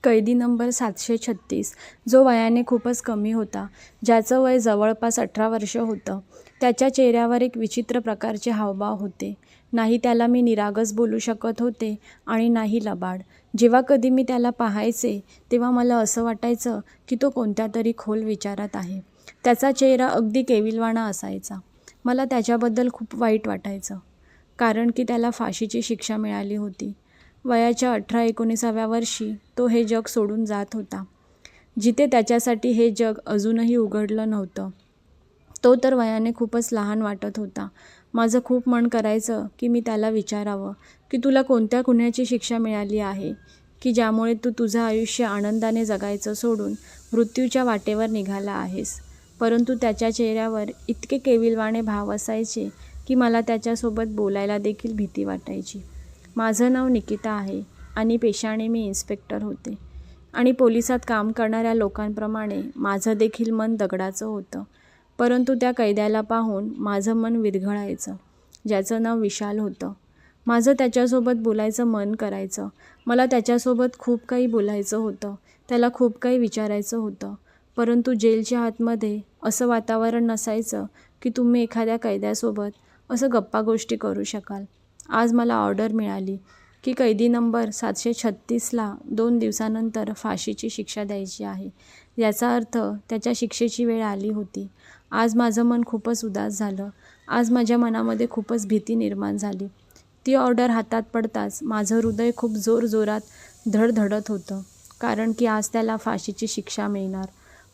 कैदी नंबर 736, जो वयाने खूपच कमी होता, ज्याचं वय जवळपास 18 वर्ष होतं. त्याच्या चेहऱ्यावर एक विचित्र प्रकारचे हावभाव होते. नाही त्याला मी निरागस बोलू शकत होते आणि नाही लबाड. जेव्हा कधी मी त्याला पाहायचे तेव्हा मला असं वाटायचं की तो कोणत्या तरी खोल विचारात आहे. त्याचा चेहरा अगदी केविलवाणा असायचा. मला त्याच्याबद्दल खूप वाईट वाटायचं, कारण की त्याला फाशीची शिक्षा मिळाली होती. वयाच्या 18-19व्या वर्षी तो हे जग सोडून जात होता, जिथे त्याच्यासाठी हे जग अजूनही उघडलं नव्हतं. तो तर वयाने खूपच लहान वाटत होता. माझं खूप मन करायचं की मी त्याला विचारावं की तुला कोणत्या गुन्ह्याची शिक्षा मिळाली आहे की ज्यामुळे तू तुझं आयुष्य आनंदाने जगायचं सोडून मृत्यूच्या वाटेवर निघाला आहेस. परंतु त्याच्या चेहऱ्यावर इतके केविलवाणे भाव असायचे की मला त्याच्यासोबत बोलायला देखील भीती वाटायची. माझं नाव निकिता आहे आणि पेशाने मी इन्स्पेक्टर होते आणि पोलिसात काम करणाऱ्या लोकांप्रमाणे माझं देखील मन दगडाचं होतं. परंतु त्या कैद्याला पाहून माझं मन विरघळायचं, ज्याचं नाव विशाल होतं. माझं त्याच्यासोबत बोलायचं मन करायचं. मला त्याच्यासोबत खूप काही बोलायचं होतं, त्याला खूप काही विचारायचं होतं. परंतु जेलच्या आतमध्ये असं वातावरण नसायचं की तुम्ही एखाद्या कैद्यासोबत असं गप्पा गोष्टी करू शकाल. आज मला ऑर्डर मिळाली की कैदी नंबर 736ला 2 दिवसानंतर फाशीची शिक्षा द्यायची आहे. याचा अर्थ त्याच्या शिक्षेची वेळ आली होती. आज माझं मन खूपच उदास झालं. आज माझ्या मनामध्ये खूपच भीती निर्माण झाली. ती ऑर्डर हातात पडताच माझं हृदय खूप जोरजोरात धडधडत होतं, कारण की आज त्याला फाशीची शिक्षा मिळणार.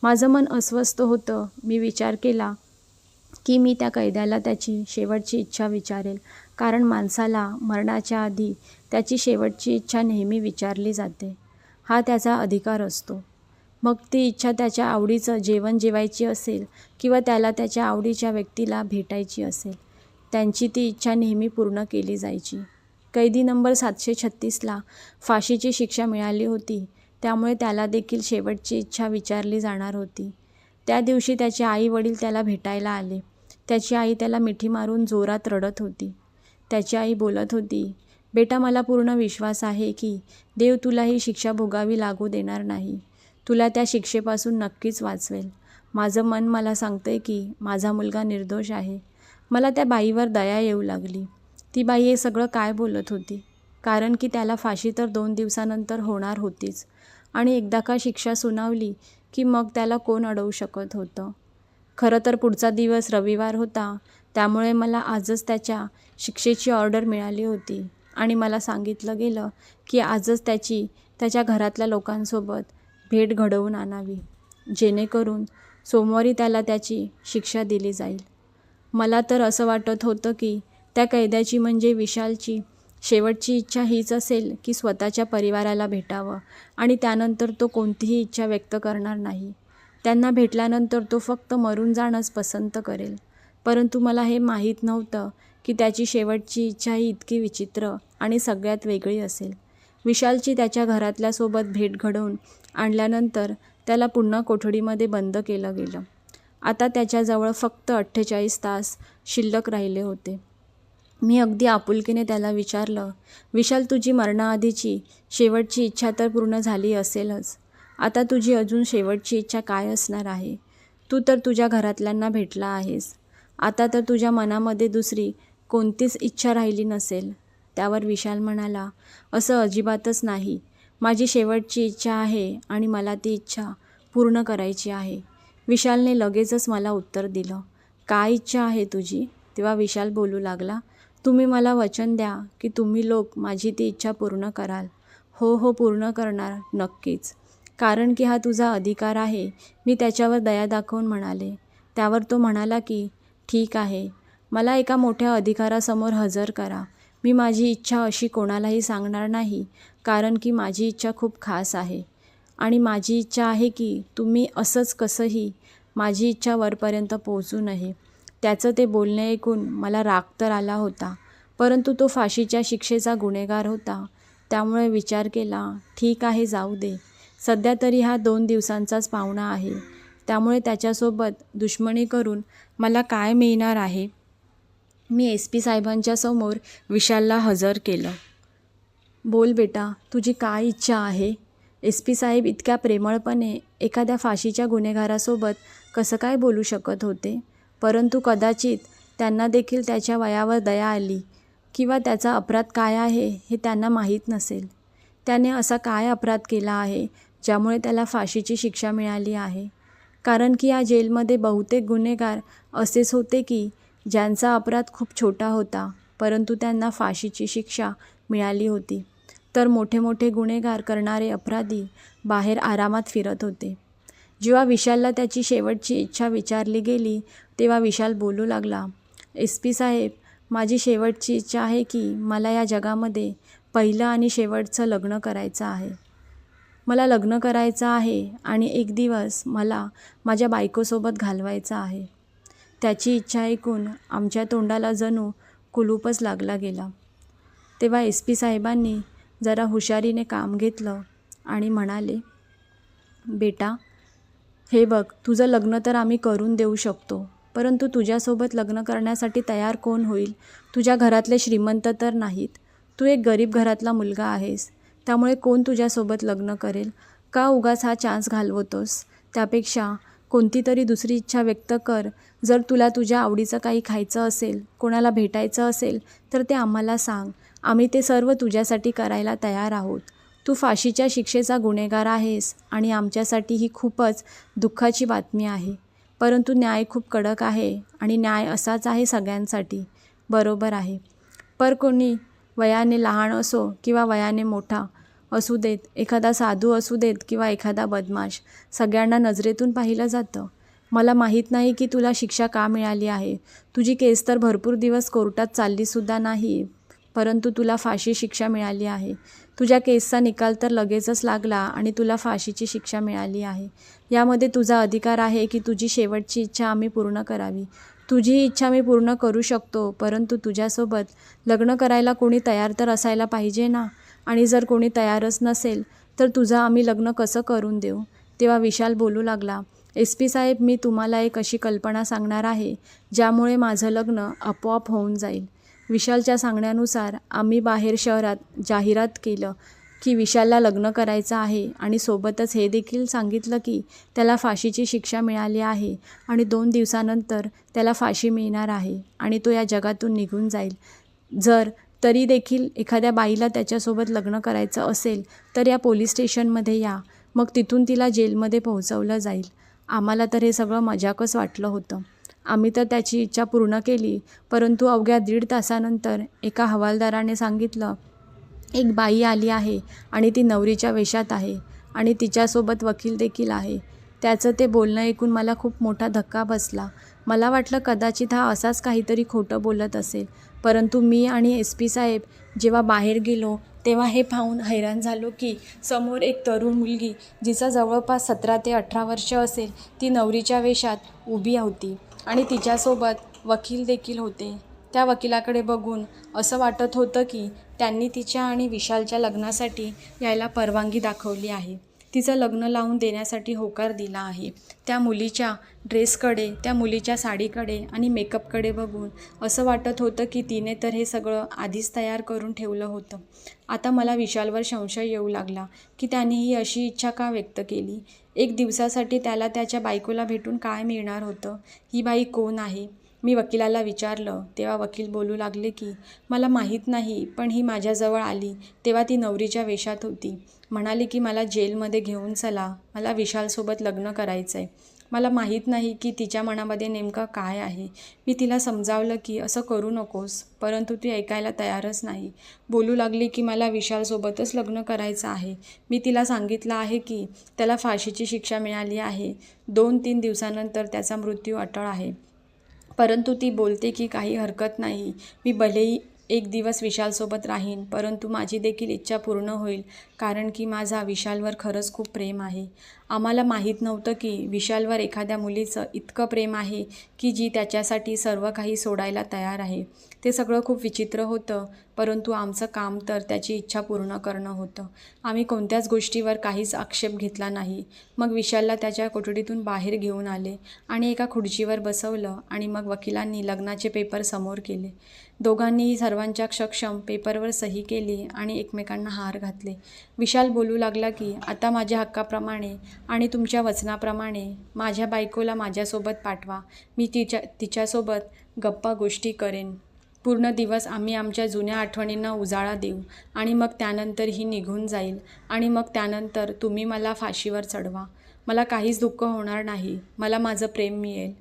माझं मन अस्वस्थ होतं. मी विचार केला की मी त्या कैद्याला त्याची शेवटची इच्छा विचारेल, कारण माणसाला मरणाच्या आधी त्याची शेवटची इच्छा नेहमी विचारली जाते. हा त्याचा अधिकार असतो. मग ती इच्छा त्याच्या आवडीचं जेवण जेवायची असेल किंवा त्याला त्याच्या आवडीच्या व्यक्तीला भेटायची असेल, त्यांची ती इच्छा नेहमी पूर्ण केली जायची. कैदी नंबर 736ला फाशीची शिक्षा मिळाली होती, त्यामुळे त्याला देखील शेवटची इच्छा विचारली जाणार होती. त्या दिवशी त्याचे आई वडील त्याला भेटायला आले. त्याची आई त्याला मिठी मारून जोरात रडत होती. त्याची आई बोलत होती, बेटा मला पूर्ण विश्वास आहे की देव तुला ही शिक्षा भोगावी लागू देणार नाही. तुला त्या शिक्षेपासून नक्कीच वाचवेल. माझं मन मला सांगतंय की माझा मुलगा निर्दोष आहे. मला त्या बाईवर दया येऊ लागली. ती बाई हे सगळं काय बोलत होती, कारण की त्याला फाशी तर 2 दिवसानंतर होणार होतीच आणि एकदा का शिक्षा सुनावली की मग त्याला कोण अडवू शकत होतं. खरं तर पुढचा दिवस रविवार होता, त्यामुळे मला आजच त्याच्या शिक्षेची ऑर्डर मिळाली होती आणि मला सांगितलं गेलं की आजच त्याच्या घरातल्या लोकांसोबत भेट घडवून आणावी, जेणेकरून सोमवारी त्याला त्याची शिक्षा दिली जाईल. मला तर असं वाटत होतं की त्या कैद्याची म्हणजे विशालची शेवटची इच्छा हीच असेल की स्वतःच्या परिवाराला भेटावं आणि त्यानंतर तो कोणतीही इच्छा व्यक्त करणार नाही. त्यांना भेटल्यानंतर तो फक्त मरून जाणंच पसंत करेल. परंतु मला हे माहीत नव्हतं की त्याची शेवटची इच्छा ही इतकी विचित्र आणि सगळ्यात वेगळी असेल. विशालची त्याच्या घरातल्यासोबत भेट घडवून आणल्यानंतर त्याला पुन्हा कोठडीमध्ये बंद केलं गेलं. आता त्याच्याजवळ फक्त 48 तास शिल्लक राहिले होते. मी अगदी आपुलकीने त्याला विचारलं, विशाल तुझी मरणाआधीची शेवटची इच्छा तर पूर्ण झाली असेलच. आता तुझी अजून शेवटची इच्छा काय असणार आहे? तू तर तुझ्या घरातल्यांना भेटला आहेस. आता तर तुझ्या मनामध्ये दुसरी कोणतीच इच्छा राहिली नसेल. त्यावर विशाल म्हणाला, असं अजिबातच नाही. माझी शेवटची इच्छा आहे आणि मला ती इच्छा पूर्ण करायची आहे. विशालने लगेचच मला उत्तर दिलं. काय इच्छा आहे तुझी? तेव्हा विशाल बोलू लागला, तुम्ही मला वचन द्या की तुम्ही लोक माझी ती इच्छा पूर्ण कराल. हो हो पूर्ण करणार नक्कीच, कारण की हा तुझा अधिकार आहे. मी त्याच्यावर दया दाखवून म्हणाले. त्यावर तो म्हणाला की ठीक आहे, मला एका मोठ्या अधिकारासमोर हजर करा. मी माझी इच्छा अशी कोणालाही सांगणार नाही, कारण की माझी इच्छा खूप खास आहे आणि माझी इच्छा आहे की तुम्ही असंच कसंही माझी इच्छा वरपर्यंत पोहोचू नये. त्याचं ते बोलणे ऐकून मला राग तर आला होता, परंतु तो फाशीच्या शिक्षेचा गुन्हेगार होता. त्यामुळे विचार केला, ठीक आहे जाऊ दे. सध्या तरी हा 2 दिवसांचाच पाहुणा आहे, त्यामुळे त्याच्यासोबत दुश्मनी करून मला काय मिळणार आहे? मी SP साहेबांच्या समोर विशालला हजर केलं. बोल बेटा, तुझी काय इच्छा आहे? SP साहेब इतक्या प्रेमळपणे एखाद्या फाशीच्या गुन्हेगारासोबत कसं काय बोलू शकत होते? परंतु कदाचित त्यांना देखील त्याच्या वयावर दया आली किंवा त्याचा अपराध काय आहे हे त्यांना माहीत नसेल. त्याने असा काय अपराध केला आहे ज्यामुळे त्याला फाशीची शिक्षा मिळाली आहे? कारण की या जेलमध्ये बहुतेक गुन्हेगार असेच होते की ज्यांचा अपराध खूप छोटा होता परंतु त्यांना फाशीची शिक्षा मिळाली होती. तर मोठे मोठे गुन्हेगार करणारे अपराधी बाहेर आरामात फिरत होते. जेव्हा विशालला त्याची शेवटची इच्छा विचारली गेली तेव्हा विशाल बोलू लागला, SP साहेब, माझी शेवटची इच्छा आहे की मला या जगामध्ये पहिलं आणि शेवटचं लग्न करायचं आहे. मला लग्न करायचं आहे आणि एक दिवस मला माझ्या बायकोसोबत घालवायचा आहे. त्याची इच्छा ऐकून आमच्या तोंडाला जणू कुलूपच लागला गेला. तेव्हा SP साहेबांनी जरा हुशारीने काम घेतलं आणि म्हणाले, बेटा, हे बघ, तुझं लग्न तर आम्ही करून देऊ शकतो, परंतु तुझ्यासोबत लग्न करण्यासाठी तयार कोण होईल? तुझ्या घरातले श्रीमंत तर नाहीत. तू एक गरीब घरातला मुलगा आहेस. त्यामुळे कोण तुझ्यासोबत लग्न करेल? का उगाच हा चान्स घालवतोस? त्यापेक्षा कोणती तरी दुसरी इच्छा व्यक्त कर. जर तुला तुझ्या आवडीचं काही खायचं असेल, कोणाला भेटायचं असेल तर ते आम्हाला सांग. आम्ही ते सर्व तुझ्यासाठी करायला तयार आहोत. तू फाशीच्या शिक्षेचा गुन्हेगार आहेस आणि आमच्यासाठी ही खूपच दुःखाची बातमी आहे. परंतु न्याय खूप कडक आहे आणि न्याय असाच आहे सगळ्यांसाठी. बरोबर आहे. पर कोणी वयाने लहान असो किंवा वयाने मोठा असू देत, एखादा साधू असू देत किंवा एखादा बदमाश, सगळ्यांना नजरेतून पाहिलं जातं. मला माहीत नाही की तुला शिक्षा का मिळाली आहे. तुझी केस तर भरपूर दिवस कोर्टात चाललीसुद्धा नाही, परंतु तुला फाशी शिक्षा मिळाली आहे. तुझ्या केसचा निकाल तर लगेचच लागला आणि तुला फाशीची शिक्षा मिळाली आहे. यामध्ये तुझा अधिकार आहे की तुझी शेवटची इच्छा आम्ही पूर्ण करावी. तुझी इच्छा मी पूर्ण करू शकतो, परंतु तुझ्यासोबत लग्न करायला कोणी तयार तर असायला पाहिजे ना. आणि जर कोणी तयारच नसेल तर तुझं आम्ही लग्न कसं करून देऊ? तेव्हा विशाल बोलू लागला, SP साहेब, मी तुम्हाला एक अशी कल्पना सांगणार आहे ज्यामुळे माझं लग्न आपोआप होऊन जाईल. विशालच्या सांगण्यानुसार आम्ही बाहेर शहरात जाहिरात केलं की विशालला लग्न करायचं आहे आणि सोबतच हे देखील सांगितलं की त्याला फाशीची शिक्षा मिळाली आहे आणि 2 दिवसानंतर त्याला फाशी मिळणार आहे आणि तो या जगातून निघून जाईल. जर तरी देखील एखाद्या बाईला त्याच्यासोबत लग्न करायचं असेल तर या पोलीस स्टेशनमध्ये या, मग तिथून तिला जेलमध्ये पोहोचवलं जाईल. आम्हाला तर हे सगळं मजाकच वाटलं होतं. आम्ही तर त्याची इच्छा पूर्ण केली, परंतु अवघ्या 1.5 तासानंतर एका हवालदाराने सांगितलं, एक बाई आली आहे आणि ती नवरीच्या वेशात आहे आणि तिच्यासोबत वकील देखील आहे. त्याचं ते बोलणं ऐकून मला खूप मोठा धक्का बसला. मला वाटलं कदाचित हा असाच काहीतरी खोटं बोलत असेल, परंतु मी आणि SP साहेब जेव्हा बाहेर गेलो तेव्हा हे पाहून हैराण झालो की समोर एक तरुण मुलगी, जिचा जवळपास 17 ते 18 वर्ष असेल, ती नवरीच्या वेशात उभी होती आणि तिच्यासोबत वकील देखील होते. त्या वकिलाकडे बघून असं वाटत होतं की त्यांनी तिच्या आणि विशालच्या लग्नासाठी यायला परवानगी दाखवली आहे. तिचं लग्न लावून देण्यासाठी होकार दिला आहे. त्या मुलीच्या ड्रेसकडे, त्या मुलीच्या साडीकडे आणि मेकअपकडे बघून असं वाटत होतं की तिने तर हे सगळं आधीच तयार करून ठेवलं होतं. आता मला विशालवर संशय येऊ लागला की त्याने ही अशी इच्छा का व्यक्त केली. 1 दिवसासाठी त्याला त्याच्या बायकोला भेटून काय मिळणार होतं? ही बाई कोण आहे? मी वकिलाला विचारलं तेव्हा वकील बोलू लागले की मला माहीत नाही, पण ही माझ्याजवळ आली तेव्हा ती नवरीच्या वेशात होती. म्हणाली की मला जेलमध्ये घेऊन चला, मला विशालसोबत लग्न करायचं आहे. मला माहीत नाही की तिच्या मनामध्ये नेमकं काय आहे. मी तिला समजावलं की असं करू नकोस, परंतु ती ऐकायला तयारच नाही. बोलू लागली की मला विशालसोबतच लग्न करायचं आहे. मी तिला सांगितलं आहे की त्याला फाशीची शिक्षा मिळाली आहे. 2-3 दिवसानंतर त्याचा मृत्यू अटळ आहे. परंतु ती बोलते की काही हरकत नाही, मी भलेही 1 दिवस विशालसोबत राहीन, परंतु माझी देखील इच्छा पूर्ण होईल, कारण की माझा विशालवर खरंच खूप प्रेम आहे. आम्हाला माहीत नव्हतं की विशालवर एखाद्या मुलीचं इतकं प्रेम आहे की जी त्याच्यासाठी सर्व काही सोडायला तयार आहे. ते सगळं खूप विचित्र होतं, परंतु आमचं काम तर त्याची इच्छा पूर्ण करणं होतं. आम्ही कोणत्याच गोष्टीवर काहीच आक्षेप घेतला नाही. मग विशालला त्याच्या कोठडीतून बाहेर घेऊन आले आणि एका खुर्चीवर बसवलं आणि मग वकिलांनी लग्नाचे पेपर समोर केले. दोघांनीही सर्वांच्या सक्षम पेपरवर सही केली आणि एकमेकांना हार घातले. विशाल बोलू लागला की आता माझ्या हक्काप्रमाणे आणि तुमच्या वचनाप्रमाणे माझ्या बायकोला माझ्यासोबत पाठवा. मी तिच्यासोबत गप्पा गोष्टी करेन. पूर्ण दिवस आम्ही आमच्या जुन्या आठवणींना उजाळा देऊ आणि मग त्यानंतर ही निघून जाईल आणि मग त्यानंतर तुम्ही मला फाशीवर चढवा. मला काहीच दुःख होणार नाही. मला माझं प्रेम मिळेल.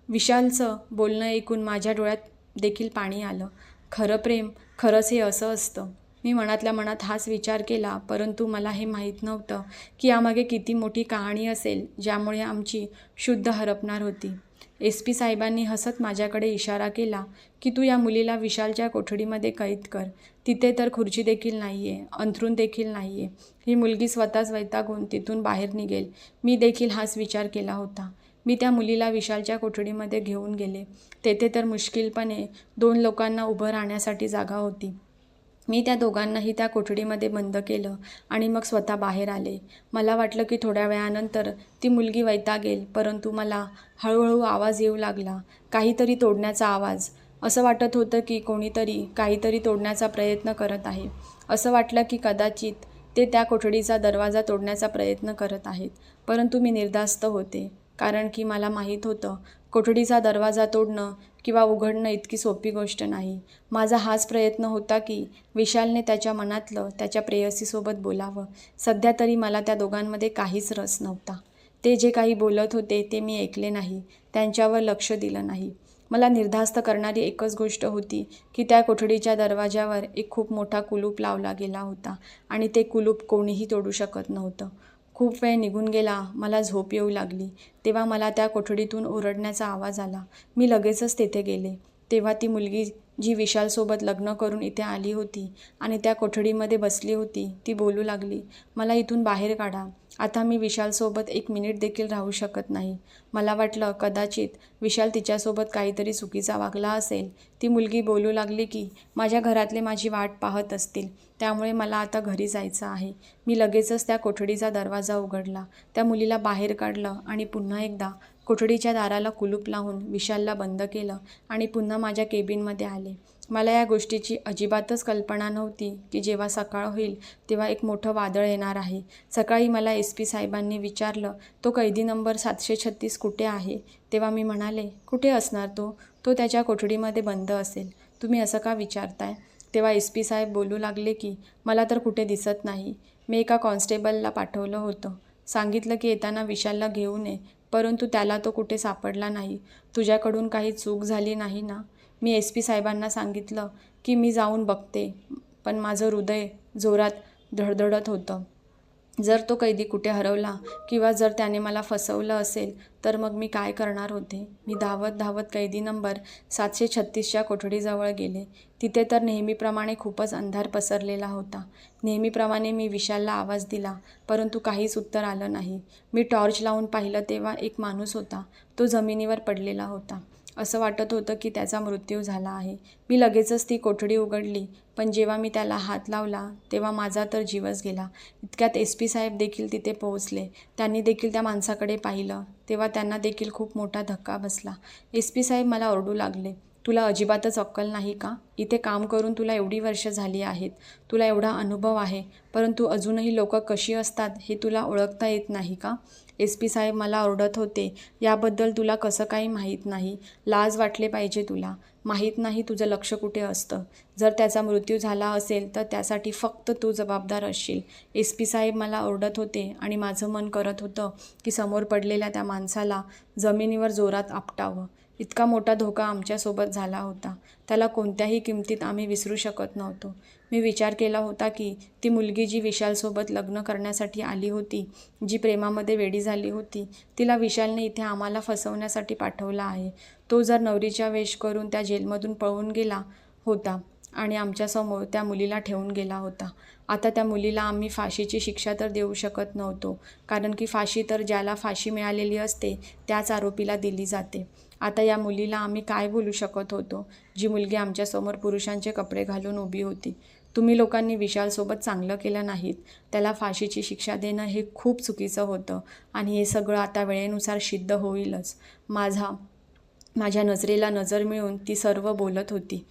विशालचं बोलणं ऐकून माझ्या डोळ्यात देखील पाणी आलं. खरं प्रेम, खरंच हे असं असतं. मी मनातल्या मनात हाच विचार केला, परंतु मला हे माहीत नव्हतं की यामागे किती मोठी कहाणी असेल ज्यामुळे आमची शुद्ध हरपणार होती. SP साहेबांनी हसत माझ्याकडे इशारा केला की तू या मुलीला विशालच्या कोठडीमध्ये कैद कर. तिथे तर खुर्ची देखील नाही आहे, अंथरूण देखील नाही आहे. ही मुलगी स्वतःच वैतागून तिथून बाहेर निघेल. मी देखील हाच विचार केला होता. मी त्या मुलीला विशालच्या कोठडीमध्ये घेऊन गेले. तेथे तर मुश्किलपणे 2 लोकांना उभं राहण्यासाठी जागा होती. मी त्या दोघांनाही त्या कोठडीमध्ये बंद केलं आणि मग स्वतः बाहेर आले. मला वाटलं की थोड्या वेळानंतर ती मुलगी वैतागेल, परंतु मला हळूहळू आवाज येऊ लागला, काहीतरी तोडण्याचा आवाज. असं वाटत होतं की कोणीतरी काहीतरी तोडण्याचा प्रयत्न करत आहे. असं वाटलं की कदाचित ते त्या कोठडीचा दरवाजा तोडण्याचा प्रयत्न करत आहेत. परंतु मी निर्धास्त होते, कारण की मला माहीत होतं कोठडीचा दरवाजा तोडणं किंवा उघडणं इतकी सोपी गोष्ट नाही. माझा हाच प्रयत्न होता की विशालने त्याच्या मनातलं त्याच्या प्रेयसीसोबत बोलावं. सध्या तरी मला त्या दोघांमध्ये काहीच रस नव्हता. ते जे काही बोलत होते ते मी ऐकले नाही, त्यांच्यावर लक्ष दिलं नाही. मला निर्धास्त करणारी एकच गोष्ट होती की त्या कोठडीच्या दरवाजावर एक खूप मोठा कुलूप लावला गेला होता आणि ते कुलूप कोणीही तोडू शकत नव्हतं. खूप वेळ निघून गेला. मला झोप येऊ लागली. तेव्हा मला त्या कोठडीतून ओरडण्याचा आवाज आला. मी लगेचच तेथे गेले. तेव्हा ती मुलगी जी विशालसोबत लग्न करून इथे आली होती आणि त्या कोठडीमध्ये बसली होती, ती बोलू लागली, मला इथून बाहेर काढा. आता मी विशालसोबत 1 मिनिट देखील राहू शकत नाही. मला वाटलं कदाचित विशाल तिच्यासोबत काहीतरी चुकीचा वागला असेल. ती मुलगी बोलू लागली की माझ्या घरातले माझी वाट पाहत असतील, त्यामुळे मला आता घरी जायचं आहे. मी लगेचच त्या कोठडीचा दरवाजा उघडला, त्या मुलीला बाहेर काढलं आणि पुन्हा एकदा कोठडीच्या दाराला कुलूप लावून विशालला बंद केलं आणि पुन्हा माझ्या केबिनमध्ये आले. मला या गोष्टीची अजिबातच कल्पना नव्हती की जेव्हा सकाळ होईल तेव्हा एक मोठं वादळ येणार आहे. सकाळी मला SP साहेबांनी विचारलं, तो कैदी नंबर 736 कुठे आहे? तेव्हा मी म्हणाले, कुठे असणार तो? तो त्याच्या कोठडीमध्ये बंद असेल. तुम्ही असं का विचारताय? तेव्हा SP साहेब बोलू लागले की मला तर कुठे दिसत नाही. मी एका कॉन्स्टेबलला पाठवलं होतं. सांगितलं की येताना विशालला घेऊन ये, परंतु त्याला तो कुठे सापडला नाही. तुझ्याकडून काही चूक झाली नाही ना? मी SP साहेबांना सांगितलं की मी जाऊन बघते, पण माझं हृदय जोरात धडधडत होतं. जर तो कैदी कुठे हरवला किंवा जर त्याने मला फसवलं असेल तर मग मी काय करणार होते? मी धावत धावत कैदी नंबर 736च्या कोठडीजवळ गेले. तिथे तर नेहमीप्रमाणे खूपच अंधार पसरलेला होता. नेहमीप्रमाणे मी विशालला आवाज दिला, परंतु काहीच उत्तर आलं नाही. मी टॉर्च लावून पाहिलं तेव्हा एक माणूस होता. तो जमिनीवर पडलेला होता. असं वाटत होतं की त्याचा मृत्यू झाला आहे. मी लगेचच ती कोठडी उघडली, पण जेव्हा मी त्याला हात लावला तेव्हा माझा तर जीवच गेला. इतक्यात SP साहेब देखील तिथे पोहोचले. त्यांनी देखील त्या माणसाकडे पाहिलं. तेव्हा त्यांना देखील खूप मोठा धक्का बसला. SP साहेब मला ओरडू लागले, तुला अजिबातच अक्कल नाही का? इथे काम करून तुला एवढी वर्ष झाली आहेत, तुला एवढा अनुभव आहे, परंतु अजूनही लोक कशी असतात हे तुला ओळखता येत नाही का? SP साहेब मला ओरडत होते, याबद्दल तुला कसं काही माहीत नाही? लाज वाटले पाहिजे तुला. माहीत नाही तुझं लक्ष कुठे असतं. जर त्याचा मृत्यू झाला असेल तर त्यासाठी फक्त तू जबाबदार असशील. SP साहेब मला ओरडत होते आणि माझं मन करत होतं की समोर पडलेल्या त्या माणसाला जमिनीवर जोरात आपटावं. इतका मोठा धोका आमच्यासोबत झाला होता. त्याला कोणत्याही किमतीत आम्ही विसरू शकत नव्हतो. मी विचार केला होता की ती मुलगी जी विशालसोबत लग्न करण्यासाठी आली होती, जी प्रेमामध्ये वेडी झाली होती, तिला विशालने इथे आम्हाला फसवण्यासाठी पाठवलं आहे. तो जर नवरीचा वेश करून त्या जेलमधून पळून गेला होता आणि आमच्यासमोर त्या मुलीला ठेवून गेला होता. आता त्या मुलीला आम्ही फाशीची शिक्षा तर देऊ शकत नव्हतो, कारण की फाशी तर ज्याला फाशी मिळालेली असते त्याच आरोपीला दिली जाते. आता या मुलीला आम्ही काय बोलू शकत होतो, जी मुलगी आमच्यासमोर पुरुषांचे कपडे घालून उभी होती? तुम्ही लोकांनी विशालसोबत चांगलं केलं नाहीत. त्याला फाशीची शिक्षा देणं हे खूप चुकीचं होतं आणि हे सगळं आता वेळेनुसार सिद्ध होईलच. माझ्या नजरेला नजर मिळून ती सर्व बोलत होती.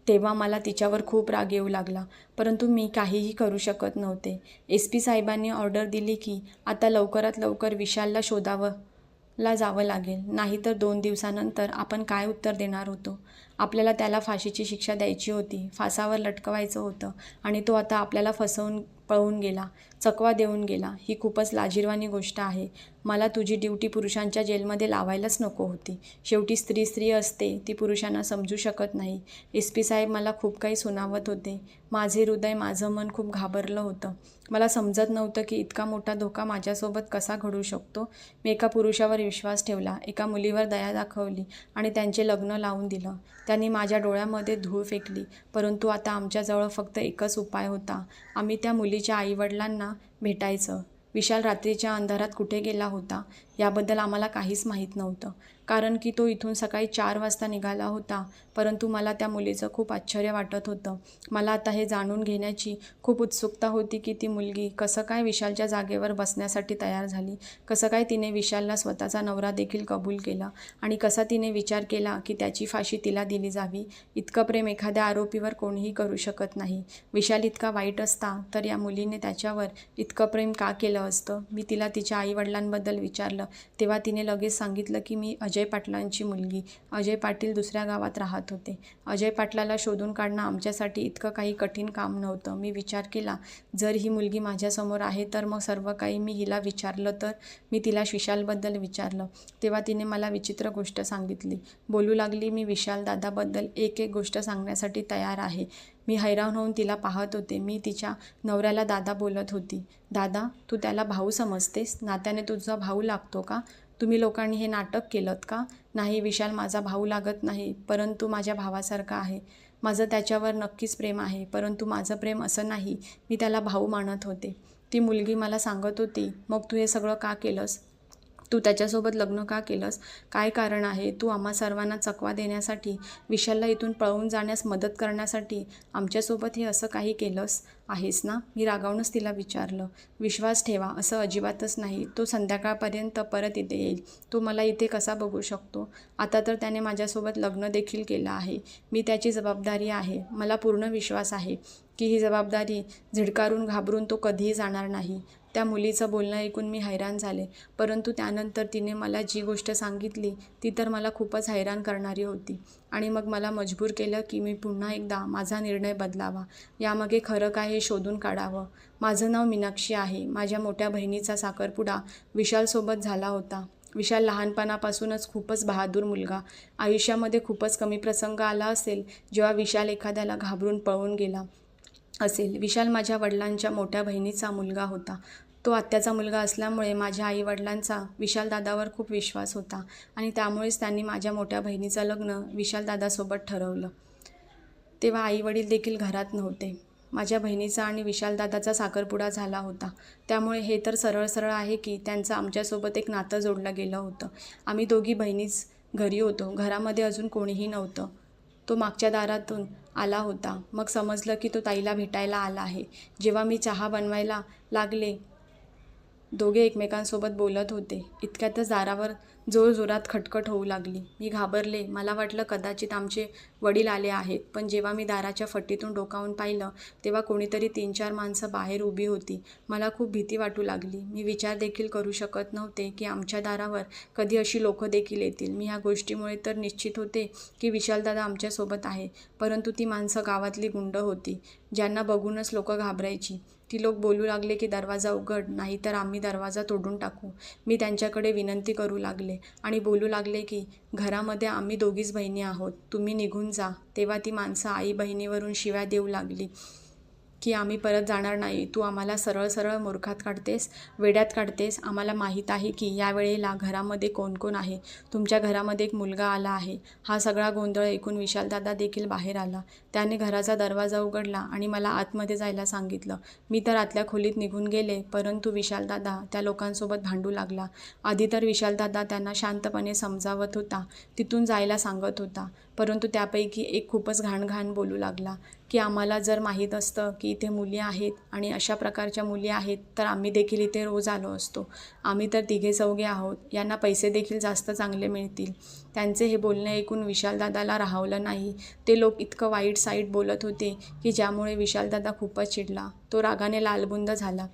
तेव्हा मला तिच्यावर खूप राग येऊ लागला, परंतु मी काहीही करू शकत नव्हते. SP साहेबांनी ऑर्डर दिली की आता लवकरात लवकर विशालला शोधावला जावं लागेल, नाहीतर 2 दिवसानंतर आपण काय उत्तर देणार होतो. आपल्याला त्याला फाशीची शिक्षा द्यायची होती, फासावर लटकवायचं होतं आणि तो आता आपल्याला फसवून पळून गेला, चकवा देऊन गेला. ही खूपच लाजिरवाणी गोष्ट आहे. मला तुझी ड्युटी पुरुषांच्या जेलमध्ये लावायलाच नको होती. शेवटी स्त्री स्त्री असते, ती पुरुषांना समजू शकत नाही. SP साहेब मला खूप काही सुनावत होते. माझे हृदय, माझं मन खूप घाबरलं होतं. मला समजत नव्हतं की इतका मोठा धोका माझ्यासोबत कसा घडू शकतो. मी एका पुरुषावर विश्वास ठेवला, एका मुलीवर दया दाखवली आणि त्यांचे लग्न लावून दिलं. त्यांनी माझ्या डोळ्यामध्ये धूळ फेकली, परंतु आता आमच्याजवळ फक्त एकच उपाय होता. आम्ही त्या मुलीच्या आईवडिलांना भेटायचं. विशाल रात्रीच्या अंधारात कुठे गेला होता याबद्दल आम्हाला काहीच माहीत नव्हतं, कारण की तो इथून सकाळी 4 वाजता निघाला होता. परंतु मला त्या मुलीचं खूप आश्चर्य वाटत होतं. मला आता हे जाणून घेण्याची खूप उत्सुकता होती की ती मुलगी कसं काय विशालच्या जागेवर बसण्यासाठी तयार झाली, कसं काय तिने विशालला स्वतःचा नवरा देखील कबूल केला आणि कसा तिने विचार केला की त्याची फाशी तिला दिली जावी. इतकं प्रेम एखाद्या आरोपीवर कोणीही करू शकत नाही. विशाल इतका वाईट असता तर या मुलीने त्याच्यावर इतकं प्रेम का केलं असतं. मी तिला तिच्या आईवडिलांबद्दल विचारलं, तेव्हा तिने लगेच सांगितलं की मी अजय पाटलांची मुलगी. अजय पाटील दुसऱ्या गावात राहत होते. अजय पाटलाला शोधून काढणं आमच्यासाठी इतकं काही कठीण काम नव्हतं. मी विचार केला, जर ही मुलगी माझ्यासमोर आहे तर मग सर्व काही मी हिला विचारलं तर. मी तिला विशालबद्दल विचारलं, तेव्हा तिने मला विचित्र गोष्ट सांगितली. बोलू लागली, मी विशाल दादाबद्दल एक एक गोष्ट सांगण्यासाठी तयार आहे. मी हैराण होऊन तिला पाहत होते. मी तिच्या नवऱ्याला दादा बोलत होती. दादा, तू त्याला भाऊ समजतेस? नात्याने तुझा भाऊ लागतो का? तुम्ही लोकांनी हे नाटक केलंत का? नाही, विशाल माझा भाऊ लागत नाही, परंतु माझ्या भावासारखा आहे. माझं त्याच्यावर नक्कीच प्रेम आहे, परंतु माझं प्रेम असं नाही. मी त्याला भाऊ मानत होते. ती मुलगी मला सांगत होती, मग तू हे सगळं का केलंस? तू त्याच्यासोबत लग्न का केलंस? काय कारण आहे? तू आम्हा सर्वांना चकवा देण्यासाठी, विशालला इथून पळवून जाण्यास मदत करण्यासाठी आमच्यासोबत हे असं काही केलंस आहेस ना? मी रागावूनच तिला विचारलं. विश्वास ठेवा, असं अजिबातच नाही. तो संध्याकाळपर्यंत परत इथे येईल. तो मला इथे कसा बघू शकतो? आता तर त्याने माझ्यासोबत लग्न देखील केलं आहे. मी त्याची जबाबदारी आहे. मला पूर्ण विश्वास आहे की ही जबाबदारी झिडकारून घाबरून तो कधीही जाणार नाही. त्या मुलीचं बोलणं ऐकून मी हैराण झाले, परंतु त्यानंतर तिने मला जी गोष्ट सांगितली ती तर मला खूपच हैराण करणारी होती आणि मग मला मजबूर केलं की मी पुन्हा एकदा माझा निर्णय बदलावा. यामागे खरं काय हे शोधून काढावं. माझं नाव मीनाक्षी आहे. माझ्या मोठ्या बहिणीचा साखरपुडा विशालसोबत झाला होता. विशाल लहानपणापासूनच खूपच बहादूर मुलगा. आयुष्यामध्ये खूपच कमी प्रसंग आला असेल जेव्हा विशाल एखाद्याला घाबरून पळून गेला असेल. विशाल माझ्या वडिलांच्या मोठ्या बहिणीचा मुलगा होता. तो आत्याचा मुलगा असल्यामुळे माझ्या आईवडिलांचा विशालदादावर खूप विश्वास होता आणि त्यामुळेच त्यांनी माझ्या मोठ्या बहिणीचं लग्न विशालदादासोबत ठरवलं. तेव्हा आईवडील देखील घरात नव्हते. माझ्या बहिणीचा आणि विशालदादाचा साखरपुडा झाला होता. त्यामुळे हे तर सरळ सरळ आहे की त्यांचं आमच्यासोबत एक नातं जोडलं गेलं होतं. आम्ही दोघी बहिणीच घरी होतो. घरामध्ये अजून कोणीही नव्हतं. तो मागच्या दारातून आला होता. मग समजलं की तो ताईला भेटायला आला आहे. जेव्हा मी चहा बनवायला लागले, दोघे एकमेकांसोबत बोलत होते. इतक्यातच दारावर जोरजोरात खटखट होऊ लागली. मी घाबरले. मला वाटलं कदाचित आमचे वडील आले आहेत, पण जेव्हा मी दाराच्या फटीतून डोकावून पाहिलं तेव्हा कोणीतरी 3-4 माणसं बाहेर उभी होती. मला खूप भीती वाटू लागली. मी विचार देखील करू शकत नव्हते की आमच्या दारावर कधी अशी लोकं देखील येतील. मी ह्या गोष्टीमुळे तर निश्चित होते की विशालदादा आमच्यासोबत आहे, परंतु ती माणसं गावातली गुंड होती, ज्यांना बघूनच लोकं घाबरायची. ती लोक बोलू लागले की दरवाजा उघड, नाहीतर आम्ही दरवाजा तोडून टाकू. मी त्यांच्याकडे विनंती करू लागले आणि बोलू लागले की घरामध्ये आम्ही दोघीच बहिणी आहोत, तुम्ही निघून जा. तेव्हा ती माणसं आई बहिणीवरून शिव्या देऊ लागली की आम्ही परत जाणार नाही. तू आम्हाला सरळ सरळ मूर्खात काढतेस, वेड्यात काढतेस. आम्हाला माहीत आहे की यावेळेला घरामध्ये कोण कोण आहे. तुमच्या घरामध्ये एक मुलगा आला आहे. हा सगळा गोंधळ ऐकून विशालदादा देखील बाहेर आला. त्याने घराचा दरवाजा उघडला आणि मला आतमध्ये जायला सांगितलं. मी तर आतल्या खोलीत निघून गेले, परंतु विशालदादा त्या लोकांसोबत भांडू लागला. आधी तर विशालदादा त्यांना शांतपणे समजावत होता, तिथून जायला सांगत होता, परंतु त्यापैकी एक खूपच घाण बोलू लागला. की आम्हाला जर माहीत असतं की इथे मुली आहेत आणि अशा प्रकारच्या मुली आहेत तर आम्ही देखील इथे रोज आलो असतो. आम्ही तर तिघे चौघे आहोत, यांना पैसे देखील जास्त चांगले मिळतील. त्यांचे हे बोलणे ऐकून विशालदादाला राहवलं नाही. ते लोक इतकं वाईट साईट बोलत होते की ज्यामुळे विशालदादा खूपच चिडला. तो रागाने लालबुंद झाला.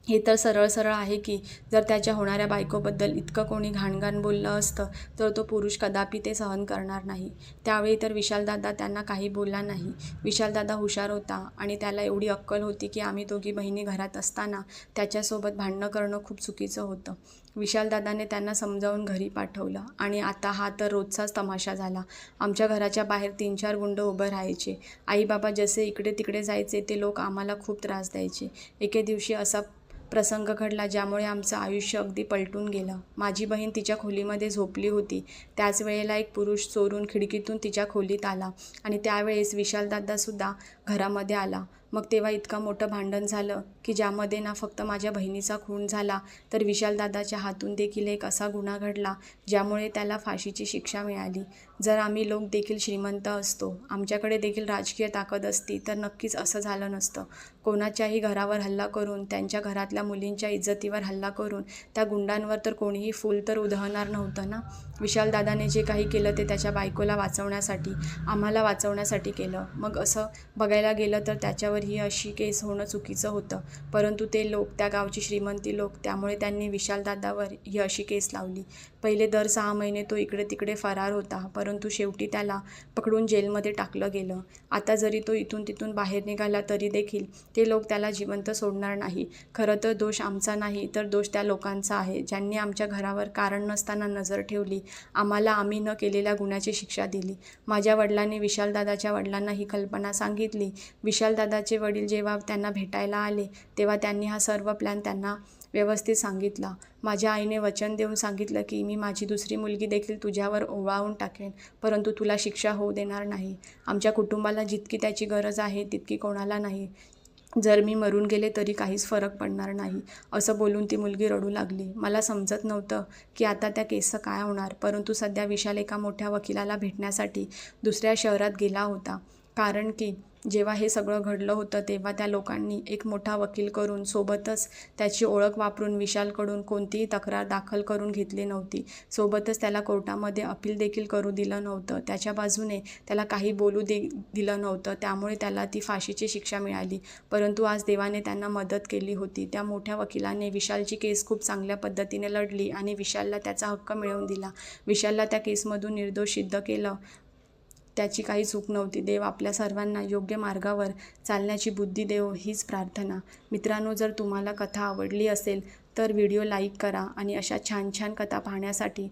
हे तर सरळ सरळ आहे की जर त्याच्या होणाऱ्या बायकोबद्दल इतकं कोणी घाणघाण बोललं असतं तर तो पुरुष कदापि ते सहन करणार नाही. त्यावेळी तर विशालदादा त्यांना काही बोलला नाही. विशालदादा हुशार होता आणि त्याला एवढी अक्कल होती की आम्ही दोघी बहिणी घरात असताना त्याच्यासोबत भांडणं करणं खूप चुकीचं होतं. विशालदादाने त्यांना समजावून घरी पाठवलं आणि आता हा तर रोजचाच तमाशा झाला. आमच्या घराच्या बाहेर 3-4 गुंड उभं राहायचे. आई बाबा जसे इकडे तिकडे जायचे ते लोक आम्हाला खूप त्रास द्यायचे. एके दिवशी असा प्रसंग घडला ज्यामुळे आमचं आयुष्य अगदी पलटून गेलं. माझी बहीण तिच्या खोलीमध्ये झोपली होती. त्याच वेळेला एक पुरुष चोरून खिडकीतून तिच्या खोलीत आला आणि त्यावेळेस विशालदादासुद्धा घरामध्ये आला. मग तेव्हा इतकं मोठं भांडण झालं की ज्यामध्ये ना फक्त माझ्या बहिणीचा खून झाला तर विशालदादाच्या हातून देखील एक असा गुन्हा घडला ज्यामुळे त्याला फाशीची शिक्षा मिळाली. जर आम्ही लोक देखील श्रीमंत असतो, आमच्याकडे देखील राजकीय ताकद असती तर नक्कीच असं झालं नसतं. कोणाच्याही घरावर हल्ला करून, त्यांच्या घरातल्या मुलींच्या इज्जतीवर हल्ला करून त्या गुंडांवर तर कोणीही फूल तर उधळणार नव्हतं ना. विशालदादाने जे काही केलं ते त्याच्या बायकोला वाचवण्यासाठी, आम्हाला वाचवण्यासाठी केलं. मग असं बघायला गेलं तर त्याच्यावर ही अशी केस होणं चुकीचं होतं. परंतु ते लोक, त्या गावची श्रीमंती लोक, त्यामुळे त्यांनी विशालदादावर ही अशी केस लावली. पहिले दर 6 महिने तो इकडे तिकडे फरार होता, परंतु शेवटी त्याला पकडून जेलमध्ये टाकलं गेलं. आता जरी तो इथून तिथून बाहेर निघाला तरी देखील ते लोक त्याला जिवंत सोडणार नाही. खरं तर दोष आमचा नाही तर दोष त्या लोकांचा आहे ज्यांनी आमच्या घरावर कारण नसताना नजर ठेवली. आम्हाला आम्ही न केलेल्या गुन्ह्याची शिक्षा दिली. माझ्या वडिलांनी विशालदादाच्या वडिलांना ही कल्पना सांगितली. विशालदादाचे वडील जेव्हा त्यांना भेटायला आले तेव्हा त्यांनी हा सर्व प्लॅन त्यांना व्यवस्थित सांगितला. माझ्या आईने वचन देऊन सांगितलं की मी माझी दुसरी मुलगी देखील तुझ्यावर ओवाळून टाकेन, परंतु तुला शिक्षा होऊ देणार नाही. आमच्या कुटुंबाला जितकी त्याची गरज आहे तितकी कोणाला नाही. जर मी मरून गेले तरी काहीच फरक पडणार नाही, असं बोलून ती मुलगी रडू लागली. मला समजत नव्हतं की आता त्या केसचं काय होणार, परंतु सध्या विशाल एका मोठ्या वकिलाला भेटण्यासाठी दुसऱ्या शहरात गेला होता. कारण की जेव्हा हे सगळं घडलं होतं तेव्हा त्या लोकांनी एक मोठा वकील करून सोबतच त्याची ओळख वापरून विशालकडून कोणतीही तक्रार दाखल करून घेतली नव्हती. सोबतच त्याला कोर्टामध्ये अपील देखील करू दिलं नव्हतं. त्याच्या बाजूने त्याला काही बोलू दिलं नव्हतं. त्यामुळे त्याला ती फाशीची शिक्षा मिळाली. परंतु आज देवाने त्यांना मदत केली होती. त्या मोठ्या वकिलाने विशालची केस खूप चांगल्या पद्धतीने लढली आणि विशालला त्याचा हक्क मिळवून दिला. विशालला त्या केसमधून निर्दोष सिद्ध केलं. त्याची काही चूक नव्हती. देव आपल्या सर्वांना योग्य मार्गावर चालण्याची बुद्धी देवो, हीच प्रार्थना. मित्रांनो, जर तुम्हाला कथा आवडली असेल तर व्हिडिओ लाईक करा आणि अशा छान छान कथा पाहण्यासाठी